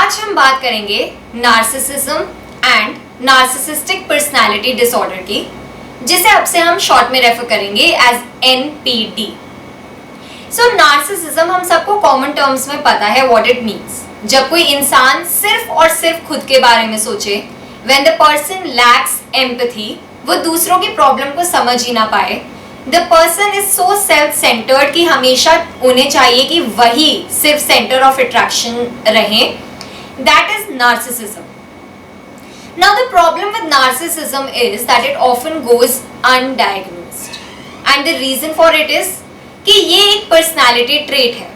आज हम बात करेंगे narcissism and narcissistic personality disorder की, जिसे अब से हम शॉर्ट में रेफर करेंगे एज NPD। सो नार्सिसिज्म हम सबको कॉमन टर्म्स में पता है व्हाट इट मीन्स। जब कोई इंसान सिर्फ और सिर्फ खुद के बारे में सोचे, when the person lakhs empathy, वो दूसरों की प्रॉब्लम को समझ ही ना पाए, the person is so self centred कि हमेशा उन्हें चाहिए कि वही सिर्फ सेंटर ऑफ अट्रैक्शन रहे, that is narcissism. Now the problem with narcissism is that it often goes undiagnosed and the reason for it is कि ये एक personality trait है।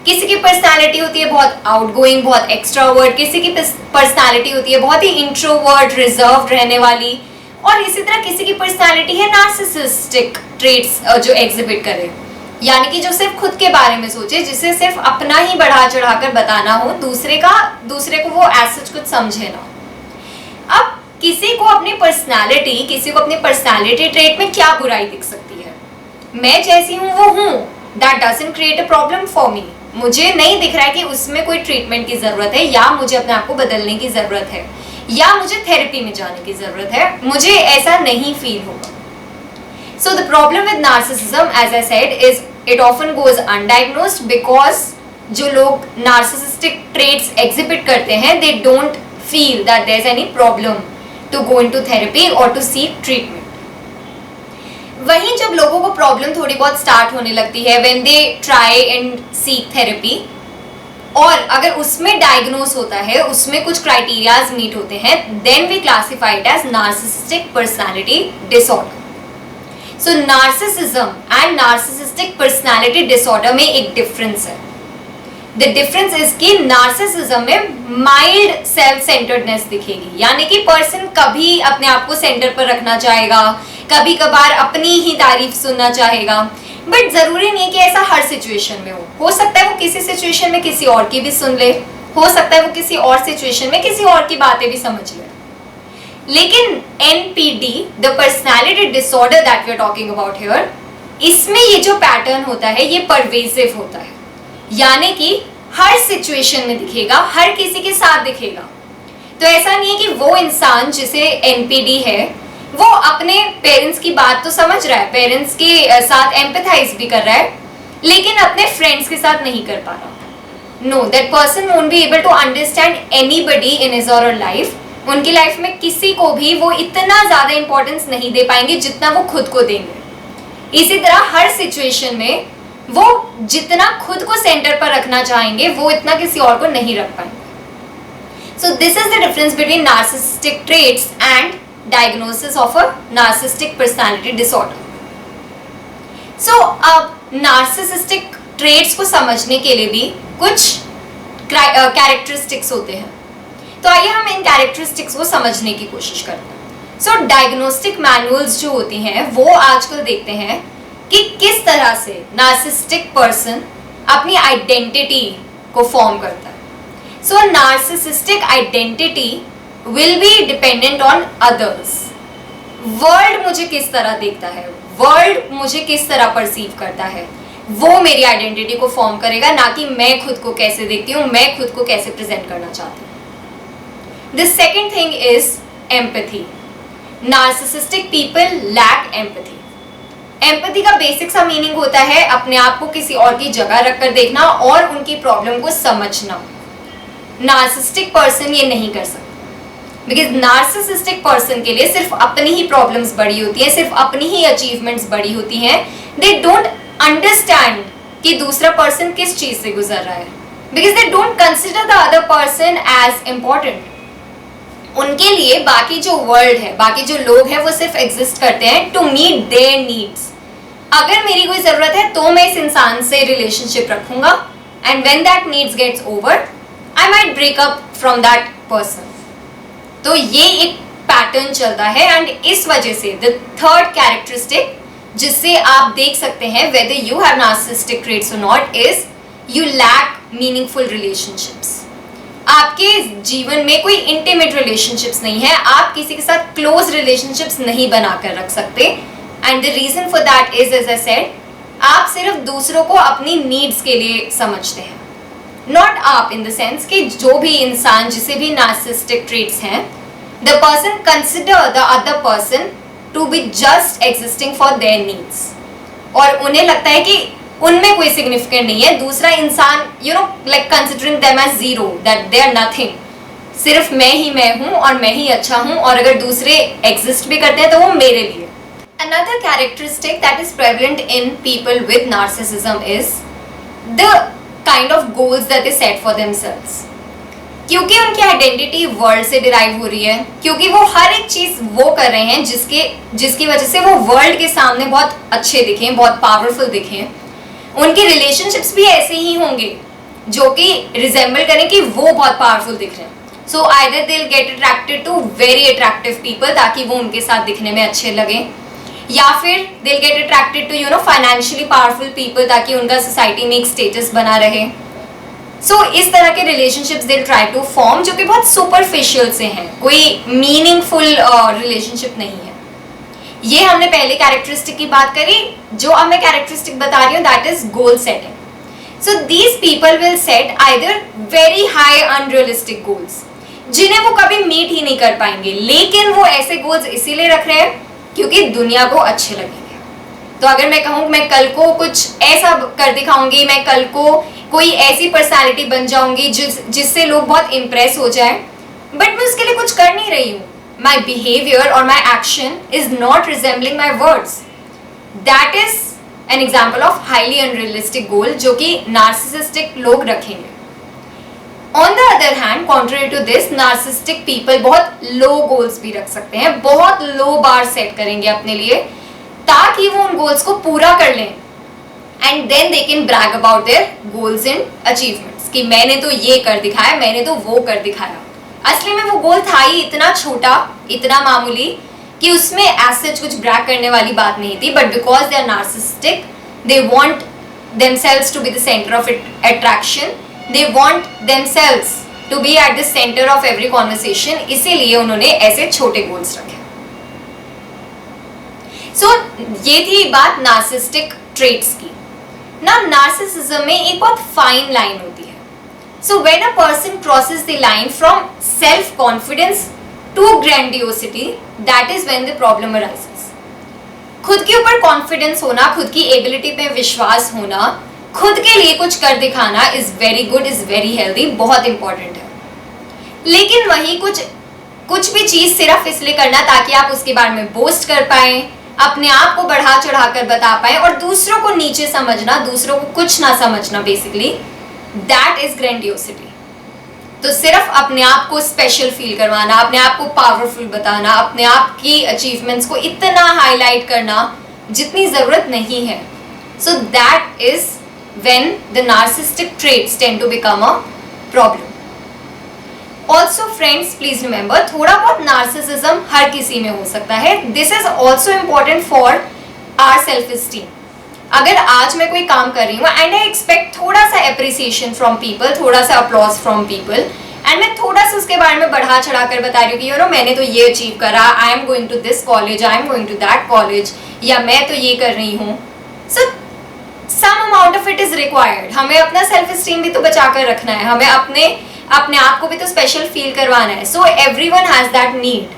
किसी की personality होती है बहुत outgoing, बहुत extrovert, किसी की personality होती है बहुत ही introvert, reserved रहने वाली, और इसी तरह किसी की पर्सनालिटी है नार्सिसिस्टिक ट्रेट्स जो एग्जिबिट करे, यानी कि जो सिर्फ खुद के बारे में सोचे, जिसे सिर्फ अपना ही बढ़ा चढ़ाकर बताना हो, दूसरे को वो ऐसा कुछ समझे ना। अब किसी को अपनी पर्सनालिटी ट्रेट में क्या बुराई दिख सकती है? मैं जैसी हूँ वो हूँ, that doesn't create a problem for me. मुझे नहीं दिख रहा है कि उसमें कोई ट्रीटमेंट की जरूरत है, या मुझे अपने आप को बदलने की जरूरत है, या मुझे थेरेपी में जाने की जरूरत है, मुझे ऐसा नहीं फील होगा। So the problem with narcissism, as I said, is it often goes undiagnosed because जो लोग नार्सिसिस्टिक ट्रेट्स एग्जिबिट करते हैं, they don't feel that there's any problem to go into therapy or to seek treatment. वहीं जब लोगों को problem थोड़ी बहुत स्टार्ट होने लगती है, when they try and seek therapy, और अगर उसमें डायग्नोज होता है, उसमें कुछ क्राइटेरियाज मीट होते हैं, then we classify it as narcissistic personality disorder. So narcissism and narcissistic personality disorder में एक डिफरेंस है। The difference is कि नार्सिसिज्म में माइल्ड सेल्फ सेंटर्डनेस दिखेगी, यानी कि पर्सन कभी अपने आप को सेंटर पर रखना चाहेगा, कभी कभार अपनी ही तारीफ सुनना चाहेगा, बट जरूरी नहीं कि ऐसा हर सिचुएशन में हो सकता है वो किसी सिचुएशन में किसी और की भी सुन ले, हो सकता है वो किसी और सिचुएशन में किसी और की बातें भी समझ ले। लेकिन NPD, the personality disorder that we are talking about here, इसमें ये जो पैटर्न होता है ये परवेसिव होता है, यानी कि हर सिचुएशन में दिखेगा, हर किसी के साथ दिखेगा। तो ऐसा नहीं है कि वो इंसान जिसे NPD है वो अपने पेरेंट्स की बात तो समझ रहा है, पेरेंट्स के साथ एम्पैथाइज भी कर रहा है, लेकिन अपने फ्रेंड्स के साथ नहीं कर पा रहा। No, that person won't be able to understand anybody in his or her life. उनकी लाइफ में किसी को भी वो इतना ज्यादा इंपॉर्टेंस नहीं दे पाएंगे जितना वो खुद को देंगे। इसी तरह हर सिचुएशन में वो जितना खुद को सेंटर पर रखना चाहेंगे, वो इतना किसी और को नहीं रख पाएंगे। So this is the difference between narcissistic traits and diagnosis of a narcissistic personality disorder. So अब नार्सिसिस्टिक ट्रेट्स को समझने के लिए भी कुछ कैरेक्टरिस्टिक्स होते हैं, तो आइए हम इन कैरेक्टरिस्टिक्स को समझने की कोशिश करते हैं। सो डायग्नोस्टिक मैनुअल्स जो होती हैं वो आजकल देखते हैं कि किस तरह से नार्सिसिस्टिक पर्सन अपनी आइडेंटिटी को फॉर्म करता है। So narcissistic identity will be dependent on others. World मुझे किस तरह देखता है, वर्ल्ड मुझे किस तरह परसीव करता है, वो मेरी आइडेंटिटी को फॉर्म करेगा, ना कि मैं खुद को कैसे देखती हूँ, मैं खुद को कैसे प्रेजेंट करना चाहती हूँ। The second thing is empathy. Narcissistic people lack empathy. Empathy का बेसिक सा मीनिंग होता है अपने आप को किसी और की जगह रखकर देखना और उनकी प्रॉब्लम को समझना। नार्सिसिस्टिक पर्सन ये नहीं कर सकता, बिकॉज नार्सिसिस्टिक पर्सन के लिए सिर्फ अपनी ही प्रॉब्लम्स बड़ी होती हैं, सिर्फ अपनी ही अचीवमेंट्स बड़ी होती हैं। दे डोंट अंडरस्टैंड कि दूसरा पर्सन किस चीज से गुजर रहा है, because they don't consider the other person as important. उनके लिए बाकी जो वर्ल्ड है, बाकी जो लोग हैं, वो सिर्फ एग्जिस्ट करते हैं टू मीट देयर नीड्स। अगर मेरी कोई जरूरत है तो मैं इस इंसान से रिलेशनशिप रखूंगा, and when that needs gets over I might break up from that person. तो ये एक पैटर्न चलता है, एंड इस वजह से द थर्ड कैरेक्टरिस्टिक जिससे आप देख सकते हैं whether you have narcissistic traits or not is you lack meaningful relationships। आपके जीवन में कोई इंटीमेट रिलेशनशिप्स नहीं है, आप किसी के साथ क्लोज रिलेशनशिप्स नहीं बनाकर रख सकते, and the reason for that is, as I said, आप सिर्फ दूसरों को अपनी नीड्स के लिए समझते हैं, नॉट आप, इन द सेंस कि जो भी इंसान जिसे भी नार्सिसिस्टिक ट्रेट्स हैं, the person consider the other person to be just existing for their needs, और उन्हें लगता है कि उनमें कोई सिग्निफिकेंट नहीं है, दूसरा इंसान like considering them as zero, that they are nothing, सिर्फ मैं ही मैं हूं और मैं ही अच्छा हूं, और अगर दूसरे एग्जिस्ट भी करते हैं तो वो मेरे लिए. Another characteristic that is prevalent in people with narcissism is the kind of goals that they set for themselves. क्योंकि उनकी आइडेंटिटी वर्ल्ड से डिराइव हो रही है, क्योंकि वो हर एक चीज वो कर रहे हैं जिसकी वजह से वो वर्ल्ड के सामने बहुत अच्छे दिखें, बहुत पावरफुल दिखें. उनके रिलेशनशिप्स भी ऐसे ही होंगे जो कि रिजेंबल करें कि वो बहुत पावरफुल दिख रहे हैं. So either they will get attracted to very attractive people ताकि वो उनके साथ दिखने में अच्छे लगे, या फिर they will get attracted to financially powerful people ताकि उनका सोसाइटी में एक स्टेटस बना रहे. सो इस तरह के relationships they try to form जो कि बहुत सुपरफिशियल से हैं, कोई मीनिंगफुल रिलेशनशिप नहीं है. ये हमने पहले कैरेक्टरिस्टिक की बात करी. जो अब मैं कैरेक्टरिस्टिक बता रही हूँ that is goal setting. So these people will set either very high unrealistic goals जिन्हें वो कभी मीट ही नहीं कर पाएंगे, लेकिन वो ऐसे गोल्स इसीलिए रख रहे हैं क्योंकि दुनिया को अच्छे लगेंगे. तो अगर मैं कहूँ मैं कल को कुछ ऐसा कर दिखाऊंगी, मैं कल को कोई ऐसी पर्सनालिटी बन जाऊंगी जिससे लोग बहुत इम्प्रेस हो जाए, बट मैं उसके लिए कुछ कर नहीं रही हूँ. माई बिहेवियर और my action is not resembling my words. That is an example of highly unrealistic goal जो कि नार्सिसिस्टिक लोग रखेंगे. On the other hand, contrary to this, narcissistic people बहुत लो गोल्स भी रख सकते हैं, बहुत लो बार सेट करेंगे अपने लिए ताकि वो उन गोल्स को पूरा कर लें, and then they can brag about their goals and achievements कि मैंने तो ये कर दिखाया, मैंने तो वो कर दिखाया. असली में वो गोल था ही इतना छोटा, इतना मामूली कि उसमें एज सच कुछ ब्रैग करने वाली बात नहीं थी, but because they are narcissistic, they want themselves to be the centre of attraction, they want themselves to be at the center of every conversation, इसीलिए उन्होंने ऐसे छोटे गोल्स रखे. So ये थी बात नार्सिसिस्टिक ट्रेट्स की. ना नार्सिसिज्म में एक बहुत फाइन लाइन होती है. So when a person crosses the line from self confidence to grandiosity, that is when the problem arises. खुद के ऊपर कॉन्फिडेंस होना, खुद की एबिलिटी पे विश्वास होना, खुद के लिए कुछ कर दिखाना is very good, is very healthy, बहुत इंपॉर्टेंट है. लेकिन वही कुछ भी चीज सिर्फ इसलिए करना ताकि आप उसके बारे में बोस्ट कर पाए, अपने आप को बढ़ा चढ़ा कर बता पाए और दूसरों को नीचे समझना, दूसरों को कुछ ना समझना, बेसिकली दैट इज ग्रैंडियोसिटी. तो सिर्फ अपने आप को स्पेशल फील करवाना, अपने आप को पावरफुल बताना, अपने आप की अचीवमेंट्स को इतना हाईलाइट करना जितनी जरूरत नहीं है. So that is when the narcissistic traits tend to become a problem. Also friends, please remember, थोड़ा बहुत narcissism हर किसी में हो सकता है. This is also important for our self esteem. अगर आज मैं कोई काम कर रही हूँ and I expect थोड़ा सा appreciation from people, थोड़ा सा applause from people, and मैं थोड़ा सा उसके बारे में बढ़ा चढ़ा कर बता रही हूँ कि मैंने तो ये अचीव करा, I am going to this college, I am going to that college, या मैं तो ये कर रही हूँ. So some amount of it is required. हमें अपना सेल्फ एस्टीम भी तो बचा कर रखना है, हमें अपने आप को भी तो स्पेशल फील करवाना है. So everyone has that need.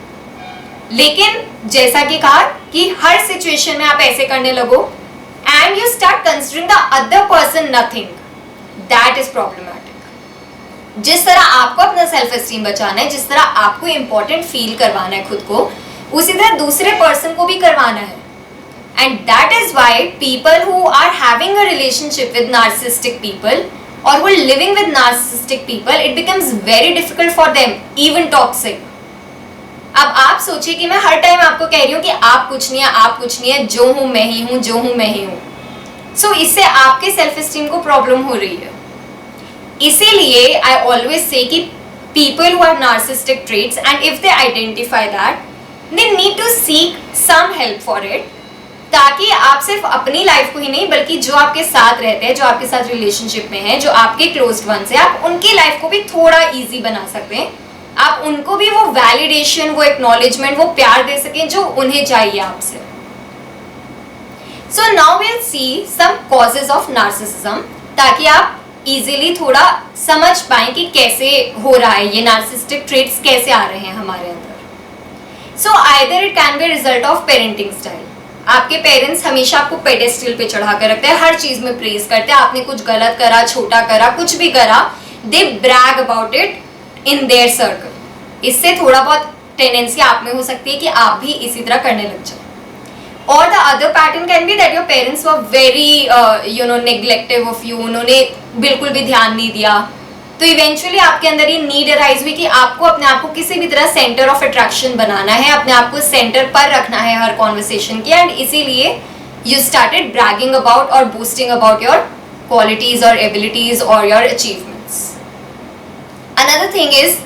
लेकिन जैसा कि कहा कि हर सिचुएशन में आप ऐसे करने लगो and you start considering the other person nothing, that is problematic. जिस तरह आपको अपना सेल्फ एस्टीम बचाना है, जिस तरह आपको इंपॉर्टेंट फील करवाना है खुद को, उसी तरह दूसरे पर्सन को भी करवाना है. And that is why people who are having a relationship with narcissistic people or who are living with narcissistic people, it becomes very difficult for them, even toxic. अब आप सोचिए कि मैं हर टाइम आपको कह रही हूँ कि आप कुछ नहीं है, आप कुछ नहीं है, जो हूँ मैं ही हूँ, जो हूँ मैं ही हूँ. So इससे आपके सेल्फ एस्टीम को प्रॉब्लम हो रही है. इसीलिए I always say कि people who have narcissistic traits and if they identify that, they need to seek some help for it, ताकि आप सिर्फ अपनी लाइफ को ही नहीं बल्कि जो आपके साथ रहते हैं, जो आपके साथ रिलेशनशिप में हैं, जो आपके क्लोज्ड वंस हैं, आप उनकी लाइफ को भी थोड़ा इजी बना सकते हैं. आप उनको भी वो वैलिडेशन, वो एक्नॉलेजमेंट, वो प्यार दे सकें जो उन्हें चाहिए आपसे. So now we will see some causes of narcissism ताकि आप इजीली थोड़ा समझ पाए कि कैसे हो रहा है, ये नार्सिसिस्टिक ट्रेट्स कैसे आ रहे हैं हमारे अंदर। So either it can be result of parenting style. आपके पेरेंट्स हमेशा आपको पेडेस्टल पे चढ़ा कर रखते हैं, हर चीज में प्रेज करते हैं, आपने कुछ गलत करा, छोटा करा, कुछ भी करा, they brag about it in their circle. इससे थोड़ा बहुत टेंडेंसी आप में हो सकती है कि आप भी इसी तरह करने लग जाए। और the other pattern can be that your parents were very neglective of you, उन्होंने बिल्कुल भी ध्यान नहीं दिया, तो इवेंचुअली आपके अंदर ये नीड अराइज हुई कि आपको अपने आप को किसी भी तरह सेंटर ऑफ अट्रैक्शन बनाना है, अपने आप को सेंटर पर रखना है हर कॉन्वर्सेशन की, एंड इसीलिए यू स्टार्टेड ब्रैगिंग अबाउट और बूस्टिंग अबाउट योर क्वालिटीज और एबिलिटीज और your achievements. Another thing is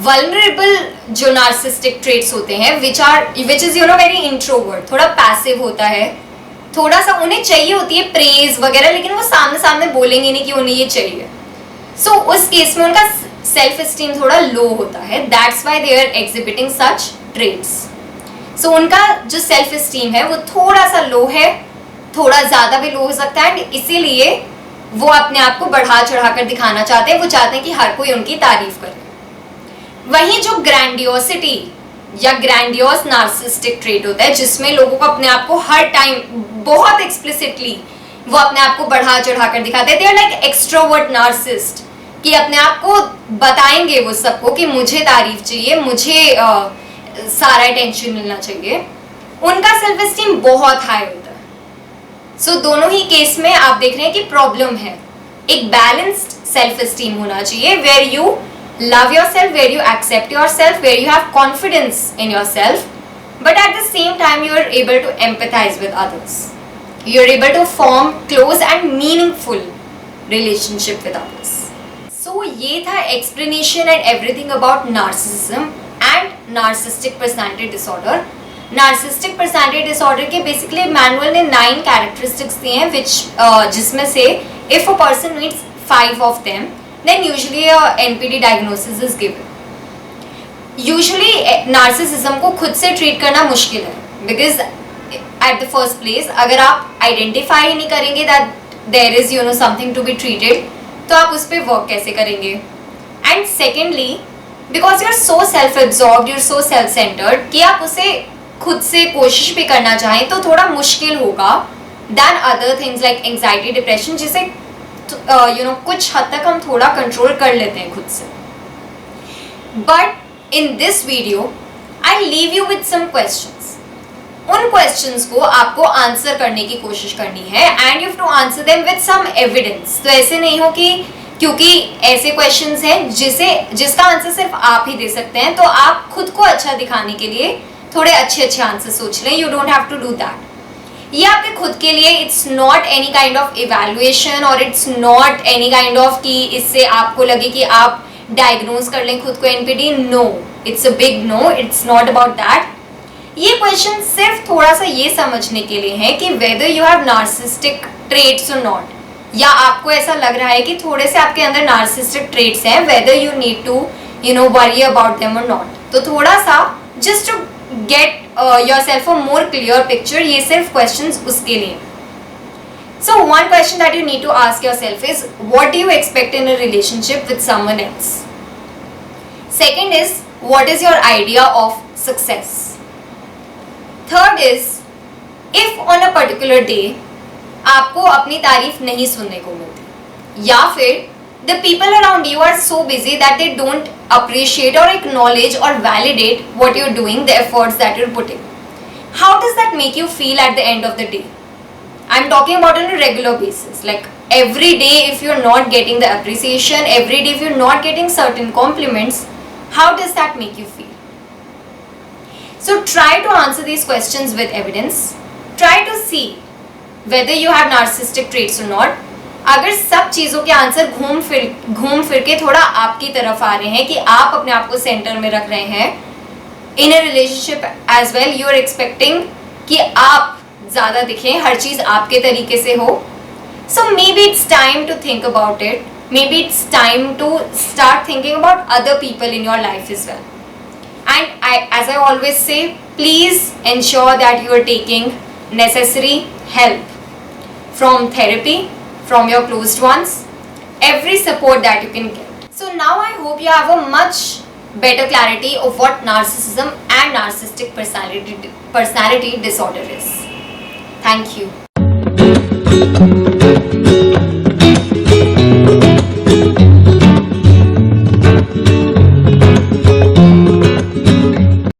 vulnerable जो नार्सिसिस्टिक ट्रेट्स होते हैं विच इज वेरी इंट्रोवर्ट, थोड़ा पैसिव होता है, थोड़ा सा उन्हें चाहिए होती है प्रेज वगैरह, लेकिन वो सामने सामने बोलेंगे नहीं कि उन्हें ये चाहिए। सो उस केस में उनका सेल्फ एस्टीम थोड़ा लो होता है, that's why they are exhibiting such traits. So उनका जो सेल्फ एस्टीम है वो थोड़ा सा लो है, थोड़ा ज्यादा भी लो हो सकता है, एंड इसीलिए वो अपने आप को बढ़ा चढ़ा कर दिखाना चाहते हैं, वो चाहते हैं कि हर कोई उनकी तारीफ करे। वहीं जो ग्रैंडियोसिटी या ग्रैंडियोस नार्सिसिस्टिक ट्रेट होता है, जिसमें लोगों को अपने आप को हर टाइम बहुत एक्सप्लिसिटली वो अपने आप को बढ़ा चढ़ा कर दिखाते हैं, they are like extrovert narcissist, कि अपने आप को बताएंगे वो सबको कि मुझे तारीफ चाहिए, मुझे सारा अटेंशन मिलना चाहिए, उनका सेल्फ एस्टीम बहुत हाई होता है। सो दोनों ही केस में आप देख रहे हैं कि प्रॉब्लम है। एक बैलेंस्ड सेल्फ एस्टीम होना चाहिए, where you love yourself, where you accept yourself, where you have confidence in yourself, but at the same time you are able to empathize with others, you are able to form close and meaningful relationship with others. So ये था explanation and everything about narcissism and narcissistic personality disorder. Narcissistic personality disorder के basically manual ने 9 characteristics दिए हैं, which जिसमें से if a person meets 5 of them, then usually a NPD diagnosis is given. Usually narcissism को खुद से treat करना मुश्किल है, because at the first place अगर आप identify ही नहीं करेंगे that there is something to be treated, तो आप उस पर work कैसे करेंगे? And secondly, because you are so self-absorbed, you are so self-centered कि आप उसे खुद से कोशिश भी करना चाहें तो थोड़ा मुश्किल होगा than other things like anxiety, depression, जिसे कुछ हद तक हम थोड़ा कंट्रोल कर लेते हैं खुद से। But in this video I leave you with some questions. उन क्वेश्चंस को आपको आंसर करने की कोशिश करनी है, and you have to answer them with some evidence. तो ऐसे नहीं हो कि क्योंकि ऐसे क्वेश्चंस हैं जिसका आंसर सिर्फ आप ही दे सकते हैं, तो आप खुद को अच्छा दिखाने के लिए थोड़े अच्छे आंसर सोच लें। You don't have to do that. ये आपके खुद के लिए, it's not any kind of evaluation और it's not any kind of कि इससे आपको लगे कि आप डायग्नोज कर लें खुद को NPD. No, it's a big no, it's not about that. ये क्वेश्चन सिर्फ थोड़ा सा ये समझने के लिए है कि whether you have narcissistic traits और नॉट, या आपको ऐसा लग रहा है कि थोड़े से आपके अंदर नार्सिसिस्टिक ट्रेट्स हैं, whether you need to worry about them और नॉट। तो थोड़ा सा just to get yourself a more clear picture, ये सिर्फ questions उसके लिए। So one question that you need to ask yourself is, what do you expect in a relationship with someone else? Second is, what is your idea of success? Third is, if on a particular day आपको अपनी तारीफ नहीं सुनने को मिलती, या फिर the people around you are so busy that they don't appreciate or acknowledge or validate what you're doing, the efforts that you're putting. How does that make you feel at the end of the day? I'm talking about on a regular basis. Like every day if you're not getting the appreciation, every day if you're not getting certain compliments, how does that make you feel? So try to answer these questions with evidence. Try to see whether you have narcissistic traits or not. अगर सब चीज़ों के answer घूम फिर के थोड़ा आपकी तरफ आ रहे हैं कि आप अपने आप को सेंटर में रख रहे हैं, in a relationship as well you are expecting कि आप ज़्यादा दिखें, हर चीज़ आपके तरीके से हो, so maybe it's time to think about it, maybe it's time to start thinking about other people in your life is well. And as I always say, please ensure that you are taking necessary help from therapy, from your closed ones, every support that you can get. So now I hope you have a much better clarity of what narcissism and narcissistic personality disorder is. Thank you.